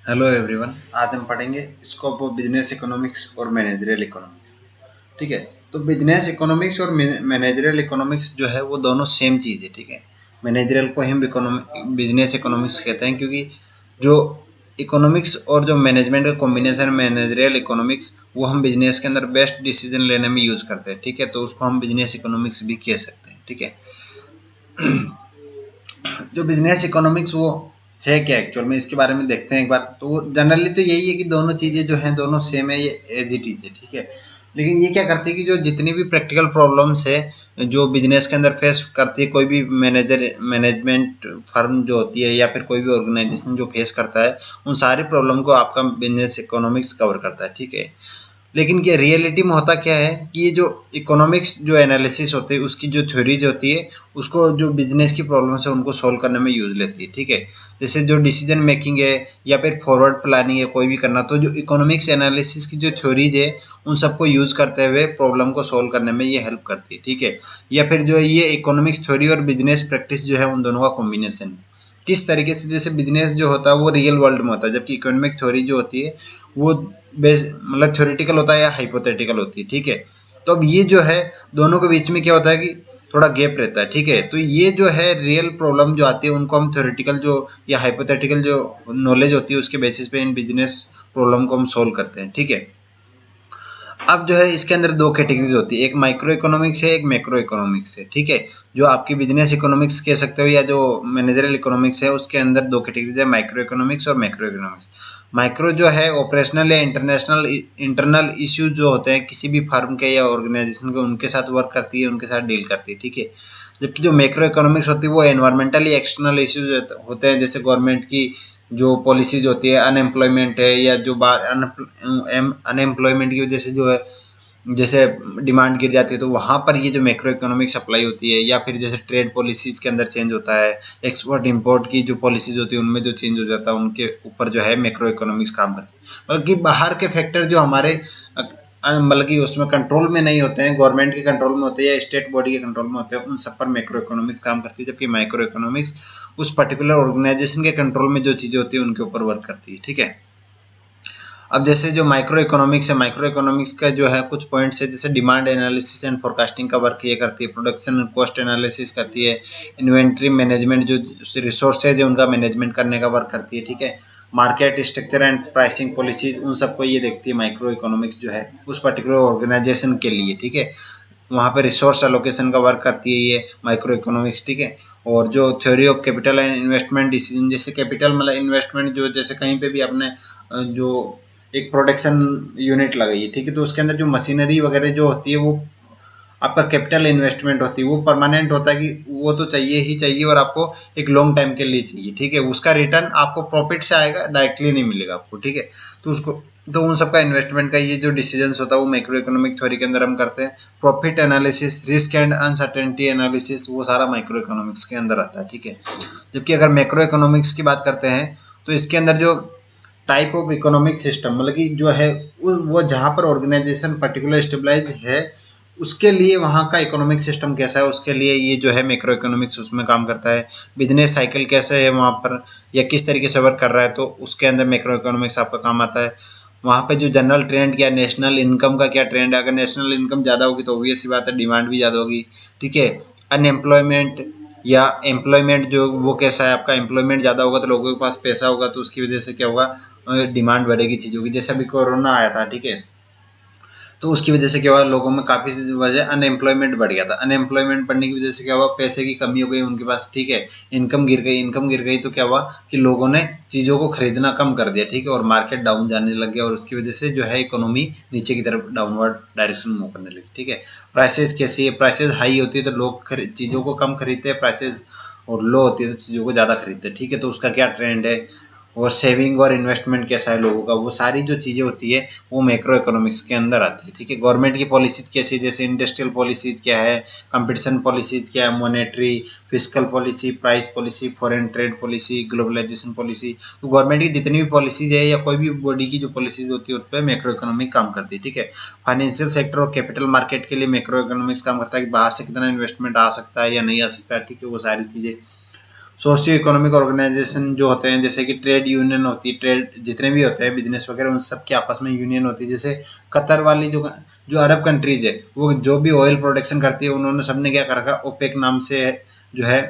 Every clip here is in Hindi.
Hello everyone. आज हम पढ़ेंगे स्कोप ऑफ बिजनेस इकोनॉमिक्स और मैनेजरियल इकोनॉमिक्स। ठीक है। तो बिजनेस इकोनॉमिक्स और मैनेजरियल इकोनॉमिक्स जो है वो दोनों सेम चीज़ है। ठीक है। मैनेजरियल को हम बिजनेस इकोनॉमिक्स कहते हैं, क्योंकि जो इकोनॉमिक्स और जो मैनेजमेंट का कॉम्बिनेशन मैनेजरियल इकोनॉमिक्स, वो हम बिजनेस के अंदर बेस्ट डिसीजन लेने में यूज करते हैं। ठीक है। तो उसको हम बिजनेस इकोनॉमिक्स भी कह सकते हैं। ठीक है। जो बिजनेस इकोनॉमिक्स वो है क्या एक्चुअल में, इसके बारे में देखते हैं एक बार। तो जनरली तो यही है कि दोनों चीज़ें जो हैं दोनों सेम है, ये एज इट इज है। ठीक है। लेकिन ये क्या करती है कि जो जितनी भी प्रैक्टिकल प्रॉब्लम्स है जो बिजनेस के अंदर फेस करती है कोई भी मैनेजमेंट फर्म जो होती है या फिर कोई भी ऑर्गेनाइजेशन जो फेस करता है, उन सारी प्रॉब्लम को आपका बिजनेस इकोनॉमिक्स कवर करता है। ठीक है। लेकिन क्या रियलिटी में होता क्या है कि ये जो इकोनॉमिक्स जो एनालिसिस होती है उसकी जो थ्योरीज होती है उसको जो बिजनेस की प्रॉब्लम्स है उनको सॉल्व करने में यूज लेती है। ठीक है। जैसे जो डिसीजन मेकिंग है या फिर फॉरवर्ड प्लानिंग है कोई भी करना, तो जो इकोनॉमिक्स एनालिसिस की जो थ्योरीज है उन सबको यूज करते हुए प्रॉब्लम को सॉल्व करने में ये हेल्प करती है। ठीक है। या फिर जो ये इकोनॉमिक्स थ्योरी और बिजनेस प्रैक्टिस जो है उन दोनों का कॉम्बिनेशन है। किस तरीके से, जैसे बिजनेस जो होता है वो रियल वर्ल्ड में होता है, जबकि इकोनॉमिक थ्योरी जो होती है वो बेस मतलब थ्योरेटिकल होता है या हाइपोथेटिकल होती है। ठीक है। तो अब ये जो है दोनों के बीच में क्या होता है कि थोड़ा गैप रहता है। ठीक है। तो ये जो है रियल प्रॉब्लम जो आती है उनको हम थ्योरेटिकल जो या हाइपोथेटिकल जो नॉलेज होती है उसके बेसिस पे इन बिजनेस प्रॉब्लम को हम सोल्व करते हैं। ठीक है। अब जो है इसके अंदर दो कैटेगरीज होती है, एक माइक्रो इकोनॉमिक्स है, एक मैक्रो इकोनॉमिक्स है। ठीक है। जो आपकी बिजनेस इकोनॉमिक्स कह सकते हो या जो मैनेजरियल इकोनॉमिक्स है उसके अंदर दो कैटेगरीज है, माइक्रो इकोनॉमिक्स और मैक्रो इकोनॉमिक्स। माइक्रो जो है ऑपरेशनल या इंटरनेशनल इंटरनल इश्यूज जो होते हैं किसी भी फर्म के या ऑर्गेनाइजेशन के, उनके साथ वर्क करती है, उनके साथ डील करती है। ठीक है। जबकि जो मैक्रो इकोनॉमिक्स होती है वो एनवायरमेंटली एक्सटर्नल इश्यूज होते हैं, जैसे गवर्नमेंट की जो पॉलिसीज होती है, अनएम्प्लॉयमेंट है या जो अनएम्प्लॉयमेंट की वजह से जो है जैसे डिमांड गिर जाती है, तो वहाँ पर ये जो मैक्रो इकोनॉमिक सप्लाई होती है, या फिर जैसे ट्रेड पॉलिसीज के अंदर चेंज होता है, एक्सपोर्ट इंपोर्ट की जो पॉलिसीज होती है उनमें जो चेंज हो जाता है, उनके ऊपर जो है मैक्रो इकोनॉमिक्स काम करती है। बल्कि बाहर के फैक्टर जो हमारे मतलब कि उसमें कंट्रोल में नहीं होते हैं, गवर्नमेंट के कंट्रोल में होते हैं या स्टेट बॉडी के कंट्रोल में होते हैं, उन सब पर मैक्रो इकोनॉमिक्स काम करती है। जबकि माइक्रो इकोनॉमिक्स उस पर्टिकुलर ऑर्गेनाइजेशन के कंट्रोल में जो चीज़ें होती है उनके ऊपर वर्क करती है। ठीक है। अब जैसे जो माइक्रो इकोनॉमिक्स है, माइक्रो इकोनॉमिक्स का जो है कुछ पॉइंट्स है, जैसे डिमांड एनालिसिस एंड फोरकास्टिंग का वर्क ये करती है, प्रोडक्शन एंड कॉस्ट एनालिसिस करती है, इन्वेंट्री मैनेजमेंट जो रिसोर्सेज है उनका मैनेजमेंट करने का वर्क करती है। ठीक है। Market structure and pricing policies उन सबको ये देखती है माइक्रो इकोनॉमिक्स जो है उस पर्टिकुलर ऑर्गेनाइजेशन के लिए। ठीक है। वहाँ पे रिसोर्स एलोकेशन का वर्क करती है ये माइक्रो इकोनॉमिक्स। ठीक है। और जो theory of capital and investment decision, जैसे कैपिटल मतलब इन्वेस्टमेंट, जो जैसे कहीं पे भी आपने जो एक प्रोडक्शन यूनिट लगाई है, ठीक है, तो उसके अंदर जो मशीनरी वगैरह जो होती है वो आपका कैपिटल इन्वेस्टमेंट होती है, वो परमानेंट होता है कि वो तो चाहिए ही चाहिए और आपको एक लॉन्ग टाइम के लिए चाहिए। ठीक है। उसका रिटर्न आपको प्रॉफिट से आएगा, डायरेक्टली नहीं मिलेगा आपको। ठीक है। तो उसको तो उन सबका इन्वेस्टमेंट का ये जो डिसीजंस होता है वो मैक्रो इकोनॉमिक थ्योरी के अंदर हम करते हैं। Profit analysis, risk and uncertainty analysis, वो सारा माइक्रो इकोनॉमिक्स के अंदर आता है। ठीक है। जबकि अगर मैक्रो इकोनॉमिक्स की बात करते हैं तो इसके अंदर जो टाइप ऑफ इकोनॉमिक सिस्टम मतलब कि जो है वो जहाँ पर ऑर्गेनाइजेशन पर्टिकुलर स्टेबलाइज है उसके लिए वहाँ का इकोनॉमिक सिस्टम कैसा है उसके लिए ये जो है मैक्रो इकोनॉमिक्स उसमें काम करता है। बिजनेस साइकिल कैसे है वहाँ पर या किस तरीके से वर्क कर रहा है, तो उसके अंदर मैक्रो इकोनॉमिक्स आपका काम आता है। वहाँ पे जो जनरल ट्रेंड क्या, नेशनल इनकम का क्या ट्रेंड है, अगर नेशनल इनकम ज़्यादा होगी तो ऑब्वियस सी बात है डिमांड भी ज़्यादा होगी। ठीक है। अनएम्प्लॉयमेंट या एम्प्लॉयमेंट जो वो कैसा है, आपका एम्प्लॉयमेंट ज़्यादा होगा तो लोगों के पास पैसा होगा, तो उसकी वजह से क्या होगा, डिमांड बढ़ेगी चीज़ों की। जैसे अभी कोरोना आया था, ठीक है, तो उसकी वजह से क्या हुआ, लोगों में काफ़ी वजह अनएम्प्लॉयमेंट बढ़ गया था। अनएम्प्लॉयमेंट बढ़ने की वजह से क्या हुआ, पैसे की कमी हो गई उनके पास। ठीक है। इनकम गिर गई तो क्या हुआ कि लोगों ने चीज़ों को खरीदना कम कर दिया। ठीक है। और मार्केट डाउन जाने लग गया और उसकी वजह से जो है इकोनॉमी नीचे की तरफ डाउनवर्ड डायरेक्शन मूव करने लगी। ठीक है। प्राइसेस कैसी है, प्राइसेस हाई होती है तो लोग चीज़ों को कम खरीदते हैं, प्राइसेस और लो होती है तो चीज़ों को ज़्यादा खरीदते हैं। ठीक है। तो उसका क्या ट्रेंड है और सेविंग और इन्वेस्टमेंट कैसा है लोगों का, वो सारी जो चीज़ें होती है वो मैक्रो इकोनॉमिक्स के अंदर आती है। ठीक है। गवर्नमेंट की पॉलिसीज कैसी, जैसे इंडस्ट्रियल पॉलिसीज क्या है, कंपटीशन पॉलिसीज क्या है, monetary physical policy, price policy, foreign trade policy, globalisation policy, तो गवर्नमेंट की जितनी भी पॉलिसीज है या कोई भी बॉडी की जो पॉलिसीज होती है उस पर मैक्रो इकोनॉमिक काम करती है। ठीक है। फाइनेंशियल सेक्टर और कैपिटल मार्केट के लिए मैक्रो इकोनॉमिक्स काम करता है कि बाहर से कितना इन्वेस्टमेंट आ सकता है या नहीं आ सकता है। ठीक है। वो सारी चीज़ें सोशियो इकोनॉमिक ऑर्गेनाइजेशन जो होते हैं, जैसे कि ट्रेड यूनियन होती है, ट्रेड जितने भी होते हैं बिजनेस वगैरह, उन सब की आपस में यूनियन होती है। जैसे कतर वाली जो जो अरब कंट्रीज है, वो जो भी ऑयल प्रोडक्शन करती है, उन्होंने सबने क्या कर रखा, ओपेक नाम से जो है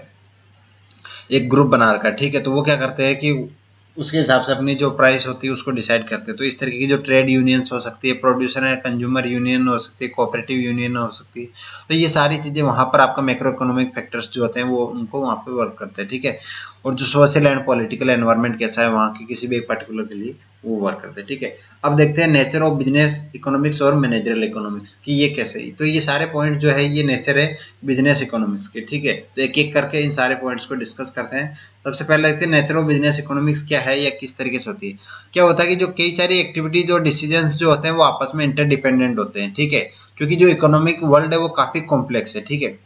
एक ग्रुप बना रखा है, ठीक है। तो वो क्या करते हैं कि उसके हिसाब से अपनी जो प्राइस होती है उसको डिसाइड करते हैं। तो इस तरीके की जो ट्रेड यूनियंस हो सकती है, प्रोड्यूसर एंड कंज्यूमर यूनियन हो सकती है, कोऑपरेटिव यूनियन हो सकती है। तो ये सारी चीज़ें वहाँ पर आपका मैक्रो इकोनॉमिक फैक्टर्स जो होते हैं वो उनको वहाँ पे वर्क करते हैं, ठीक है। और जो सोशल एंड पॉलिटिकल एनवायरनमेंट कैसा है वहाँ की किसी भी एक पर्टिकुलर के लिए, वो वर्क करते हैं, ठीक है। अब देखते हैं नेचर ऑफ बिजनेस इकोनॉमिक्स और मैनेजरल इकोनॉमिक्स की ये कैसे है। तो ये सारे पॉइंट जो है ये नेचर है बिजनेस इकोनॉमिक्स के, ठीक है। तो एक एक करके इन सारे पॉइंट्स को डिस्कस करते हैं। सबसे पहले देखते हैं नेचर ऑफ बिजनेस इकोनॉमिक्स क्या है या किस तरीके से होती है। क्या होता है कि जो कई सारी एक्टिविटी जो डिसीजंस जो होते हैं वो आपस में इंटरडिपेंडेंट होते हैं, ठीक है। क्योंकि जो इकोनॉमिक वर्ल्ड है वो काफी कॉम्प्लेक्स है, ठीक है।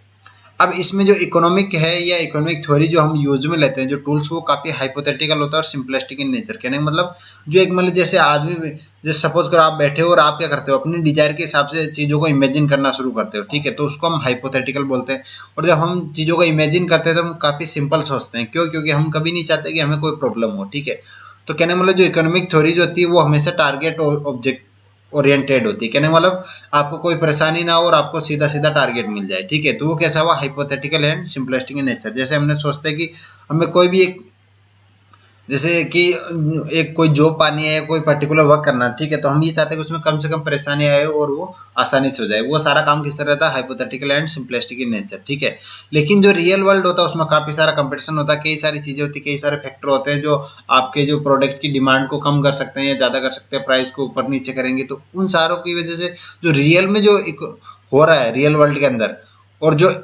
अब इसमें जो इकोनॉमिक है या इकोनॉमिक थ्योरी जो हम यूज में लेते हैं, जो टूल्स, वो काफी हाइपोथेटिकल होता है और सिंपलिस्टिक इन नेचर। कहने का मतलब जो एक मतलब जैसे आदमी, जैसे सपोज करो आप बैठे हो और आप क्या करते हो, अपनी डिजायर के हिसाब से चीजों को इमेजिन करना शुरू करते हो, ठीक है। तो उसको हम हाइपोथेटिकल बोलते हैं। और जब हम चीजों को इमेजिन करते हैं तो हम काफी सिंपल सोचते हैं, क्यों? क्योंकि हम कभी नहीं चाहते कि हमें कोई प्रॉब्लम हो, ठीक है। तो कहने का मतलब जो इकोनॉमिक थ्योरी जो होती है वो हमेशा टारगेट ऑब्जेक्ट ओरिएंटेड होती है। कहने का मतलब आपको कोई परेशानी ना हो और आपको सीधा सीधा टारगेट मिल जाए, ठीक है। तो वो कैसा हुआ, hypothetical and simplistic in nature. जैसे हमने सोचते हैं कि हमें कोई भी एक, जैसे कि एक कोई जॉब पानी है, कोई पर्टिकुलर वर्क करना, ठीक है। तो हम ये चाहते हैं कि उसमें कम से कम परेशानी आए और वो आसानी से हो जाए। वो सारा काम किस तरह रहता है, hypothetical and simplistic in nature, ठीक है। लेकिन जो रियल वर्ल्ड होता है उसमें काफी सारा कंपटीशन होता है, कई सारी चीजें होती है, कई सारे फैक्टर होते हैं जो आपके जो प्रोडक्ट की डिमांड को कम कर सकते हैं या ज्यादा कर सकते हैं, प्राइस को ऊपर नीचे करेंगे। तो उन सारों की वजह से जो रियल में जो हो रहा है रियल वर्ल्ड के अंदर, और जो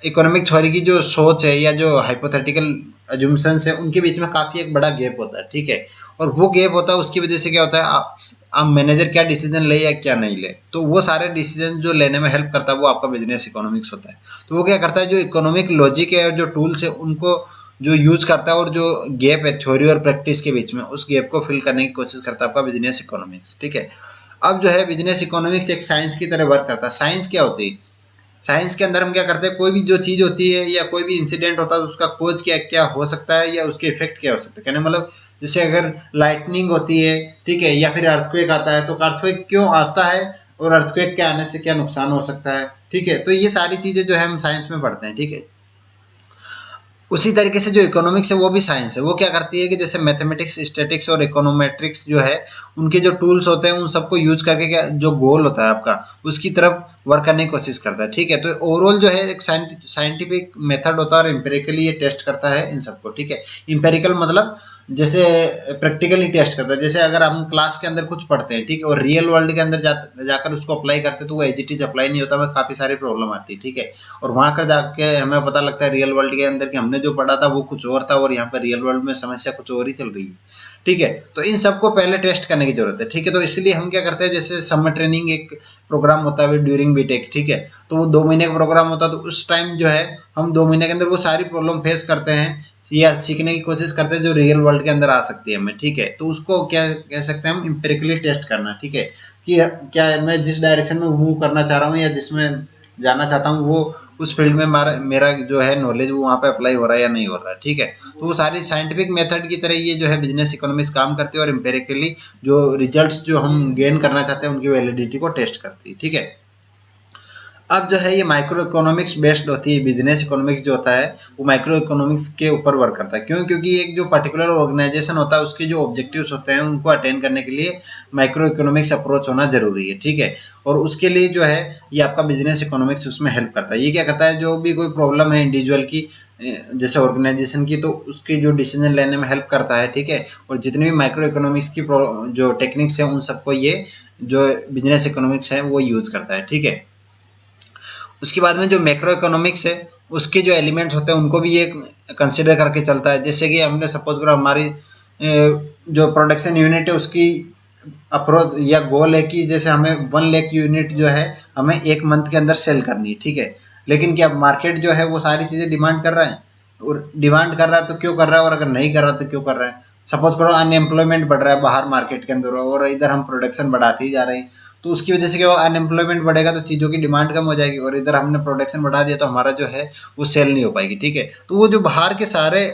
इकोनॉमिक थ्योरी की जो सोच है या जो हाइपोथेटिकल अजम्पशंस है, उनके बीच में काफी एक बड़ा गैप होता है, ठीक है। और वो गैप होता है, उसकी वजह से क्या होता है, आप मैनेजर क्या डिसीजन ले या क्या नहीं ले, तो वो सारे डिसीजन जो लेने में हेल्प करता है वो आपका बिजनेस इकोनॉमिक्स होता है। तो वो क्या करता है, जो इकोनॉमिक लॉजिक है और जो टूल्स है उनको जो यूज करता है, और जो गैप है थ्योरी और प्रैक्टिस के बीच में, उस गैप को फिल करने की कोशिश करता है आपका बिजनेस इकोनॉमिक्स, ठीक है। अब जो है बिजनेस इकोनॉमिक्स एक साइंस की तरह वर्क करता है। साइंस क्या होती है, साइंस के अंदर हम क्या करते हैं, कोई भी जो चीज होती है या कोई भी इंसिडेंट होता है तो उसका कोज क्या क्या हो सकता है या उसके इफेक्ट क्या हो सकता है। कहने मतलब जैसे अगर लाइटनिंग होती है, ठीक है, या फिर अर्थक्वेक आता है, तो अर्थक्वेक क्यों आता है और अर्थक्वेक के आने से क्या नुकसान हो सकता है, ठीक है। तो ये सारी चीजें जो है हम साइंस में पढ़ते हैं, ठीक है। उसी तरीके से जो इकोनॉमिक्स है वो भी साइंस है। वो क्या करती है कि जैसे मैथमेटिक्स, स्टैटिक्स और इकोनोमेट्रिक्स जो है, उनके जो टूल्स होते हैं उन सबको यूज करके क्या जो गोल होता है आपका, उसकी तरफ वर्क करने की कोशिश करता है, ठीक है। तो ओवरऑल जो है एक साइंटिफिक मेथड होता है और एम्पेरिकली ये टेस्ट करता है इन सबको, ठीक है। एम्पेरिकल मतलब जैसे प्रैक्टिकली टेस्ट करता है। जैसे अगर हम क्लास के अंदर कुछ पढ़ते हैं, ठीक है, और रियल वर्ल्ड के अंदर जाकर उसको अप्लाई करते हैं तो वो एज इट इज अप्लाई नहीं होता, हमें काफी सारी प्रॉब्लम आती है, ठीक है। और वहां कर जाके हमें पता लगता है रियल वर्ल्ड के अंदर कि हमने जो पढ़ा था वो कुछ और था और यहाँ पर रियल वर्ल्ड में समस्या कुछ और ही चल रही है, ठीक है। तो इन सबको पहले टेस्ट करने की जरूरत है, ठीक है। तो इसलिए हम क्या करते हैं, जैसे समर ट्रेनिंग एक प्रोग्राम होता है ड्यूरिंग बीटेक, ठीक है। तो वो 2 महीने का प्रोग्राम होता है, तो उस टाइम जो है हम 2 महीने के अंदर वो सारी प्रॉब्लम फेस करते हैं या सीखने की कोशिश करते हैं जो रियल वर्ल्ड के अंदर आ सकती है हमें, ठीक है। तो उसको क्या कह सकते हैं हम, इम्पेरिकली टेस्ट करना, ठीक है। कि क्या मैं जिस डायरेक्शन में मूव करना चाह रहा हूँ या जिसमें जाना चाहता हूँ वो उस फील्ड में मेरा जो है नॉलेज वो वहाँ पे अप्लाई हो रहा है या नहीं हो रहा है, ठीक है। तो वो सारी साइंटिफिक मेथड की तरह ये जो है बिजनेस इकोनॉमिक्स काम करती है और एम्पेरिकली जो रिजल्ट्स जो हम गेन करना चाहते हैं उनकी वैलिडिटी को टेस्ट करती है, ठीक है। अब जो है ये माइक्रो इकोनॉमिक्स बेस्ड होती है। बिजनेस इकोनॉमिक्स जो होता है वो माइक्रो इकोनॉमिक्स के ऊपर वर्क करता है। क्यों? क्योंकि एक जो पर्टिकुलर ऑर्गेनाइजेशन होता है उसके जो ऑब्जेक्टिव्स होते हैं उनको अटेन करने के लिए माइक्रो इकोनॉमिक्स अप्रोच होना जरूरी है, ठीक है। और उसके लिए जो है ये आपका बिजनेस इकोनॉमिक्स उसमें हेल्प करता है। ये क्या करता है, जो भी कोई प्रॉब्लम है इंडिविजुअल की जैसे ऑर्गेनाइजेशन की, तो उसके जो डिसीजन लेने में हेल्प करता है, ठीक है। और जितने भी माइक्रो इकोनॉमिक्स की जो टेक्निक्स है उन सबको ये जो बिजनेस इकोनॉमिक्स है वो यूज करता है, ठीक है। उसके बाद में जो मैक्रो इकोनॉमिक्स है उसके जो एलिमेंट्स होते हैं उनको भी ये कंसिडर करके चलता है। जैसे कि हमने सपोज करो हमारी जो प्रोडक्शन यूनिट है उसकी अप्रोच या गोल है कि जैसे हमें 1 लाख यूनिट जो है हमें 1 मंथ के अंदर सेल करनी है, ठीक है। लेकिन क्या मार्केट जो है वो सारी चीजें डिमांड कर रहा है, और डिमांड कर रहा है तो क्यों कर रहा है, और अगर नहीं कर रहा तो क्यों कर रहा है। सपोज करो अनएम्प्लॉयमेंट बढ़ रहा है बाहर मार्केट के अंदर और इधर हम प्रोडक्शन बढ़ाते ही जा रहे हैं, तो उसकी वजह से क्या होगा, अनएम्प्लॉयमेंट बढ़ेगा तो चीज़ों की डिमांड कम हो जाएगी, और इधर हमने प्रोडक्शन बढ़ा दिया तो हमारा जो है वो सेल नहीं हो पाएगी, ठीक है। तो वो जो बाहर के सारे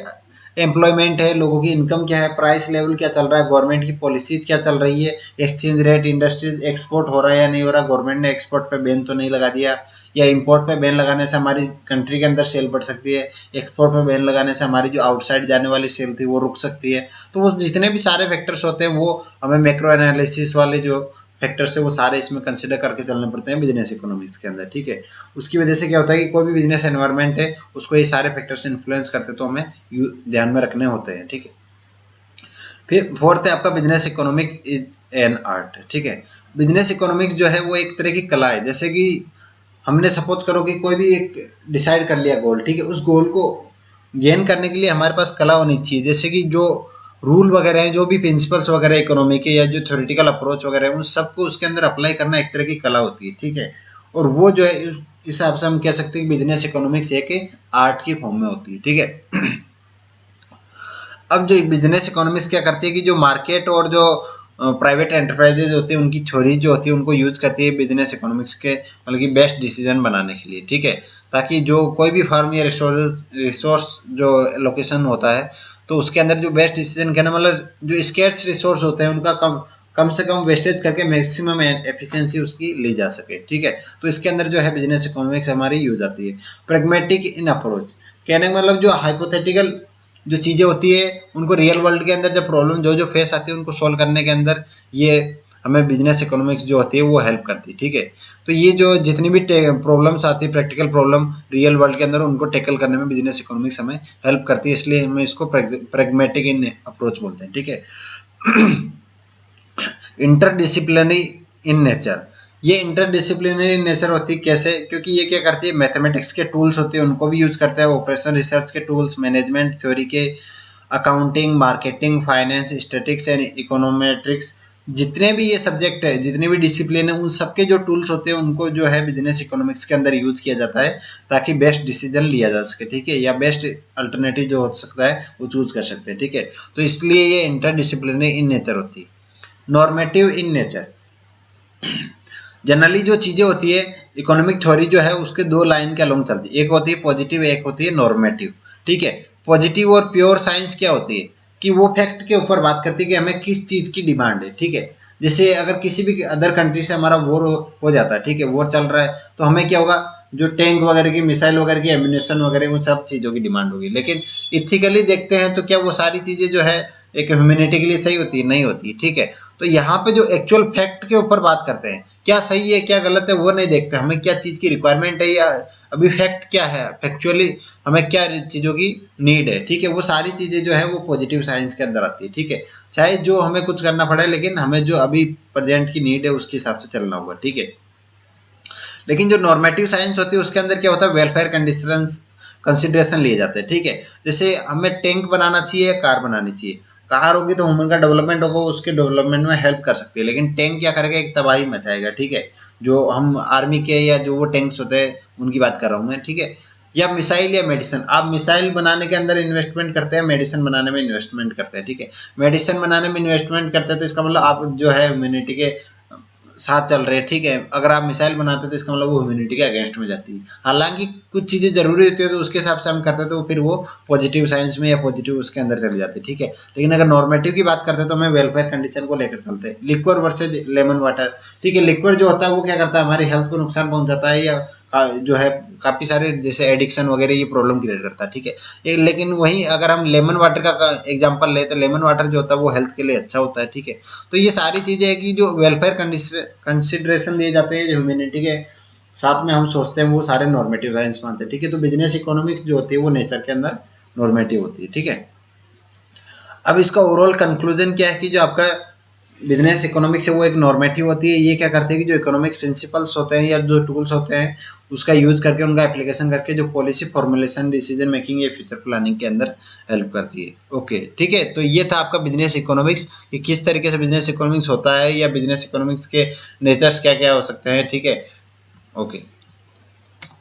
एम्प्लॉयमेंट है, लोगों की इनकम क्या है, प्राइस लेवल क्या चल रहा है, गवर्नमेंट की पॉलिसीज क्या चल रही है, एक्सचेंज रेट, इंडस्ट्रीज एक्सपोर्ट हो रहा है या नहीं हो रहा, गवर्नमेंट ने एक्सपोर्ट पे बैन तो नहीं लगा दिया, या इंपोर्ट पे बैन लगाने से हमारी कंट्री के अंदर सेल बढ़ सकती है, एक्सपोर्ट पे बैन लगाने से हमारी जो आउटसाइड जाने वाली सेल थी वो रुक सकती है। तो वो जितने भी सारे फैक्टर्स होते हैं वो हमें मैक्रो एनालिसिस वाले जो फैक्टर्स है वो सारे इसमें कंसिडर करके चलने पड़ते हैं बिजनेस इकोनॉमिक्स के अंदर, ठीक है। उसकी वजह से क्या होता है कि कोई भी बिजनेस एनवायरनमेंट है उसको ये सारे फैक्टर्स इन्फ्लुएंस करते तो हमें ध्यान में रखने होते हैं, ठीक है। फिर फोर्थ है आपका business economic is an art, ठीक है। बिजनेस इकोनॉमिक्स जो है वो एक तरह की कला है। जैसे कि हमने सपोज करो कि कोई भी एक डिसाइड कर लिया गोल, ठीक है, उस गोल को गेन करने के लिए हमारे पास कला होनी चाहिए। जैसे कि जो रूल वगैरह हैं, जो भी प्रिंसिपल्स वगैरह इकोनॉमी के या जो थ्योरेटिकल अप्रोच वगैरह है, उन सबको उसके अंदर अप्लाई करना एक तरह की कला होती है, ठीक है। और वो जो है इस हिसाब से हम कह सकते हैं कि बिजनेस इकोनॉमिक्स एक आर्ट की फॉर्म में होती है, ठीक है। अब जो बिजनेस इकोनॉमिक्स क्या करती है कि जो मार्केट और जो प्राइवेट एंटरप्राइजेज होती है उनकी थ्योरी जो होती है उनको यूज करती है बिजनेस इकोनॉमिक्स के मतलब कि बेस्ट डिसीजन बनाने के लिए, ठीक है। ताकि जो कोई भी फर्म या रिसोर्स जो लोकेशन होता है तो उसके अंदर जो बेस्ट डिसीजन कहना मतलब जो स्केर्स रिसोर्स होते हैं उनका कम से कम वेस्टेज करके मैक्सिमम एफिशिएंसी उसकी ली जा सके, ठीक है। तो इसके अंदर जो है बिजनेस इकोनॉमिक्स हमारी यूज आती है। प्रैग्मेटिक इन अप्रोच कहने का मतलब जो हाइपोथेटिकल जो चीज़ें होती है उनको रियल वर्ल्ड के अंदर जब प्रॉब्लम जो फेस आती है उनको सॉल्व करने के अंदर ये हमें बिजनेस इकोनॉमिक्स जो होती है वो हेल्प करती है, ठीक है। तो ये जो जितनी भी प्रॉब्लम्स आती है प्रैक्टिकल प्रॉब्लम रियल वर्ल्ड के अंदर उनको टैकल करने में बिजनेस इकोनॉमिक्स हमें हेल्प करती है, इसलिए हम इसको प्रैग्मेटिक इन अप्रोच बोलते हैं, ठीक है। इंटरडिसिप्लिनरी इन नेचर, ये इंटरडिसिप्लिनरी नेचर होती है कैसे, क्योंकि ये क्या करती है मैथमेटिक्स के टूल्स होते हैं उनको भी यूज करते हैं, ऑपरेशन रिसर्च के टूल्स, मैनेजमेंट थ्योरी के, accounting, marketing, finance, statics and econometrics, जितने भी ये सब्जेक्ट है, जितने भी डिसिप्लिन है, उन सबके जो टूल्स होते हैं उनको जो है बिजनेस इकोनॉमिक्स के अंदर यूज किया जाता है ताकि बेस्ट डिसीजन लिया जा सके, ठीक है, या बेस्ट अल्टरनेटिव जो हो सकता है वो चूज कर सकते हैं, ठीक है। तो इसलिए ये इंटरडिसिप्लिनरी इन नेचर होती है। नॉर्मेटिव इन नेचर, जनरली जो चीजें होती है इकोनॉमिक थ्योरी जो है उसके दो लाइन के अलोंग चलती है, एक होती है पॉजिटिव, एक होती है नॉर्मेटिव, ठीक है। पॉजिटिव और प्योर साइंस क्या होती है कि वो फैक्ट के ऊपर बात करती है कि हमें किस चीज की डिमांड है, ठीक है। जैसे अगर किसी भी अदर कंट्री से हमारा वॉर हो जाता है, ठीक है, वॉर चल रहा है तो हमें क्या होगा, जो टैंक वगैरह की, मिसाइल वगैरह की, एम्यूनेशन वगैरह उन सब चीजों की डिमांड होगी। लेकिन इथिकली देखते हैं तो क्या वो सारी चीजें जो है एक ह्यूमैनिटी के लिए सही होती है, नहीं होती, ठीक है। तो यहाँ पे जो एक्चुअल फैक्ट के ऊपर बात करते हैं, क्या सही है क्या गलत है वो नहीं देखते, हमें क्या चीज की रिक्वायरमेंट है या अभी फैक्ट क्या है, फैक्चुअली हमें क्या चीजों की नीड है, ठीक है। वो सारी चीजें जो है वो पॉजिटिव साइंस के अंदर आती है, ठीक है। चाहे जो हमें कुछ करना पड़े लेकिन हमें जो अभी प्रेजेंट की नीड है उसके हिसाब से चलना होगा, ठीक है। लेकिन जो नॉर्मेटिव साइंस होती है उसके अंदर क्या होता है, वेलफेयर कंडीशंस कंसिडरेशन लिए जाते हैं, ठीक है। जैसे हमें टैंक बनाना चाहिए या कार बनानी चाहिए, कार होगी तो ह्यूमन का डेवलपमेंट होगा, उसके डेवलपमेंट में हेल्प कर सकती है, लेकिन टैंक क्या करेगा, एक तबाही मचाएगा, ठीक है। जो हम आर्मी के या जो वो टैंक्स होते हैं उनकी बात कर रहा हूँ मैं, ठीक है। या मिसाइल या मेडिसिन, आप मिसाइल बनाने के अंदर इन्वेस्टमेंट करते हैं, मेडिसिन बनाने में इन्वेस्टमेंट करते हैं, ठीक है। मेडिसिन बनाने में इन्वेस्टमेंट करते हैं तो इसका मतलब आप जो है ह्यूमैनिटी के साथ चल रहे हैं, ठीक है। अगर आप मिसाइल बनाते तो इसका मतलब वो ह्यूमैनिटी के अगेंस्ट में जाती है। हालांकि कुछ चीजें जरूरी होती है तो उसके हिसाब से हम करते हैं तो फिर वो पॉजिटिव साइंस में या पॉजिटिव उसके अंदर चली जाती है, ठीक है। लेकिन अगर नॉर्मेटिव की बात करते हैं तो हमें वेलफेयर कंडीशन को लेकर चलते हैं। लिक्विड वर्सेज लेमन वाटर, ठीक है। लिक्विड जो होता है वो क्या करता है, हमारी हेल्थ को नुकसान पहुंचाता है या जो है काफी सारे जैसे एडिक्शन वगैरह ये प्रॉब्लम क्रिएट करता है, ठीक है। लेकिन वहीं अगर हम लेमन वाटर का एग्जांपल लें तो लेमन वाटर जो होता है वो हेल्थ के लिए अच्छा होता है, ठीक है। तो ये सारी चीजें है कि जो वेलफेयर कंसिडरेशन लिए जाते हैं जो ह्यूमैनिटी के साथ में हम सोचते हैं वो सारे नॉर्मेटिव साइंस मानते हैं, ठीक है। तो बिजनेस इकोनॉमिक्स जो होती है वो नेचर के अंदर नॉर्मेटिव होती है, ठीक है। अब इसका ओवरऑल कंक्लूजन क्या है कि जो आपका बिजनेस इकोनॉमिक्स है वो एक नॉर्मेटिव होती है। ये क्या करती है कि जो इकोनॉमिक प्रिंसिपल्स होते हैं या जो टूल्स होते हैं उसका यूज करके उनका एप्लीकेशन करके जो पॉलिसी फॉर्मुलेशन, डिसीजन मेकिंग या फ्यूचर प्लानिंग के अंदर हेल्प करती है। ओके, ठीक है। तो ये था आपका बिजनेस इकोनॉमिक्स कि किस तरीके से बिजनेस इकोनॉमिक्स होता है या बिजनेस इकोनॉमिक्स के नेचर्स क्या क्या हो सकते हैं, ठीक है। ओके।